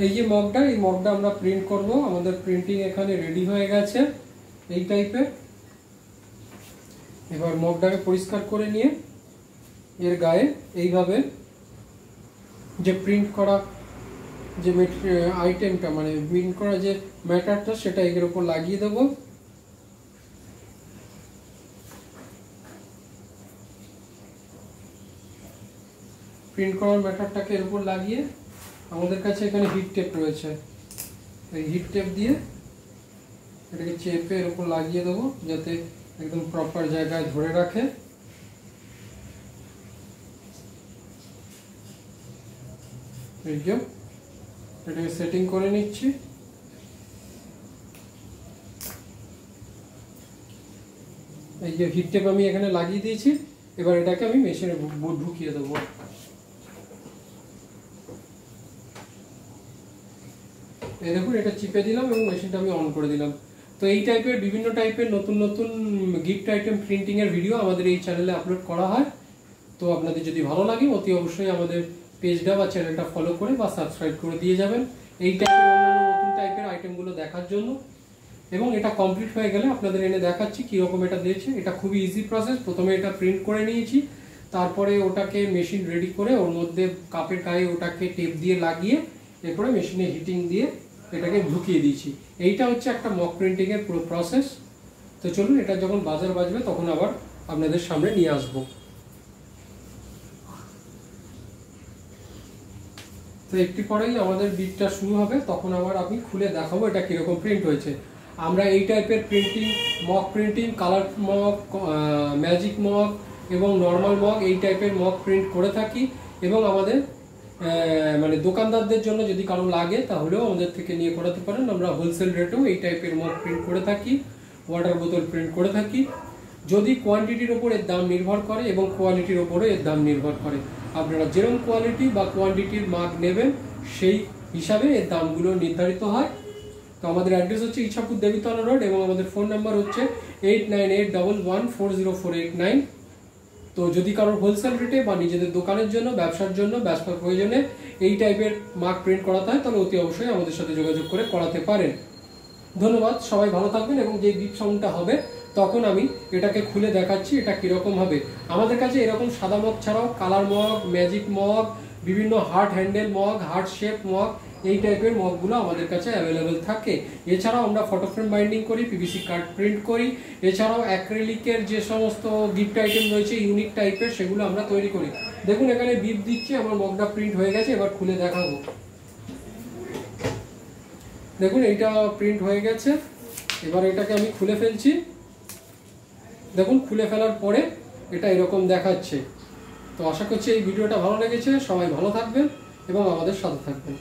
এই যে মগটা, এই মগটা আমরা প্রিন্ট করব। আমাদের প্রিন্টিং এখানে রেডি হয়ে গেছে এই টাইপের। এবার মগটাকে পরিষ্কার করে নিয়ে এর গায়ে এইভাবে যে প্রিন্ট করা যে আইটেমটা, মানে প্রিন্ট করা যে ম্যাটারটা, সেটা এর উপর লাগিয়ে দেব। প্রিন্ট করার ম্যাটারটাকে এর উপর লাগিয়ে আমাদের কাছে এখানে হিট টেপ রয়েছে, এই হিট টেপ দিয়ে এটাকে চেপে এর উপর লাগিয়ে দেবো যাতে একদম প্রপার জায়গায় ধরে রাখে। এই যে এটাকে সেটিং করে নিচ্ছি। এই যে হিট টেপ আমি এখানে লাগিয়ে দিয়েছি। এবার এটাকে আমি মেশিনে ঢুকিয়ে দেবো। এই দেখুন, এটা চিপে দিলাম এবং মেশিনটা আমি অন করে দিলাম। তো এই টাইপের বিভিন্ন টাইপের নতুন নতুন গিফট আইটেম প্রিন্টিং এর ভিডিও আমাদের এই চ্যানেলে আপলোড করা হয়। তো আপনাদের যদি ভালো লাগে অতি অবশ্যই আমাদের পেজটা বা চ্যানেলটা ফলো করে বা সাবস্ক্রাইব করে দিয়ে যাবেন এই টাইপের অন্যান্য নতুন টাইপের আইটেমগুলো দেখার জন্য। এবং এটা কমপ্লিট হয়ে গেলে আপনাদের এনে দেখাচ্ছি কীরকম এটা দিয়েছে। এটা খুবই ইজি প্রসেস। প্রথমে এটা প্রিন্ট করে নিয়েছি, তারপরে ওটাকে মেশিন রেডি করে ওর মধ্যে কাপের গায়ে ওটাকে টেপ দিয়ে লাগিয়ে এরপরে মেশিনে হিটিং দিয়ে এটাকে ঢুকিয়ে দিয়েছি। এইটা হচ্ছে একটা মক প্রিন্টিং এর পুরো প্রসেস। তো চলুন, এটা যখন বাজার বাজবে তখন আবার আপনাদের সামনে নিয়ে আসবো। তো একটু পরেই আমাদের বিটটা শুরু হবে, তখন আবার আমি খুলে দেখাবো এটা কিরকম প্রিন্ট হয়েছে। আমরা এই টাইপের printing, mock printing, colour mock, magic mock এবং নর্মাল মক, এই টাইপের মক প্রিন্ট করে থাকি। এবং আমাদের মানে দোকানদারদের জন্য যদি কারো লাগে তাহলেও আমাদের থেকে নিয়ে করাতে পারেন। আমরা হোলসেল রেটেও এই টাইপের মক প্রিন্ট করে থাকি, ওয়াটার বোতল প্রিন্ট করে থাকি। যদি কোয়ান্টিটির ওপর এর দাম নির্ভর করে এবং কোয়ালিটির ওপরে এর দাম নির্ভর করে। আপনারা যেরকম কোয়ালিটি বা কোয়ান্টিটির মাগ নেবেন সেই হিসাবে এর দামগুলো নির্ধারিত হয়। তো আমাদের অ্যাড্রেস হচ্ছে ইছাপুর দেবীতলা রোড এবং আমাদের ফোন নাম্বার হচ্ছে 8981140489। তো যদি কারোর হোলসেল রেটে বা নিজেদের দোকানের জন্য, ব্যবসার জন্য, ব্যবসার প্রয়োজনে এই টাইপের মার্ক প্রিন্ট করাতে হয় তাহলে অতি অবশ্যই আমাদের সাথে যোগাযোগ করে করাতে পারেন। ধন্যবাদ, সবাই ভালো থাকবেন। এবং যে গিফট সাউন্ডটা হবে তখন আমি এটাকে খুলে দেখাচ্ছি এটা কিরকম হবে। আমাদের কাছে এরকম সাদা মগ ছাড়াও কালার মগ, ম্যাজিক মগ, বিভিন্ন heart handle mug, heart shape mug, এই টাইপের মগগুলো আমাদের কাছে অ্যাভেলেবেল থাকে। এছাড়াও আমরা ফটো ফ্রেম বাইন্ডিং করি, পিভিসি কার্ড প্রিন্ট করি। এছাড়াও অ্যাক্রিলিকের যে সমস্ত গিফট আইটেম রয়েছে ইউনিক টাইপের, সেগুলো আমরা তৈরি করি। দেখুন এখানে বিপ দিচ্ছি, আমার মগটা প্রিন্ট হয়ে গেছে। এবার খুলে দেখাবো। দেখুন এইটা প্রিন্ট হয়ে গেছে। এবার এটাকে আমি খুলে ফেলছি। দেখুন খুলে ফেলার পরে এটা এরকম দেখাচ্ছে। তো আশা করছি এই ভিডিওটা ভালো লেগেছে। সবাই ভালো থাকবেন এবং আমাদের সাথে থাকবেন।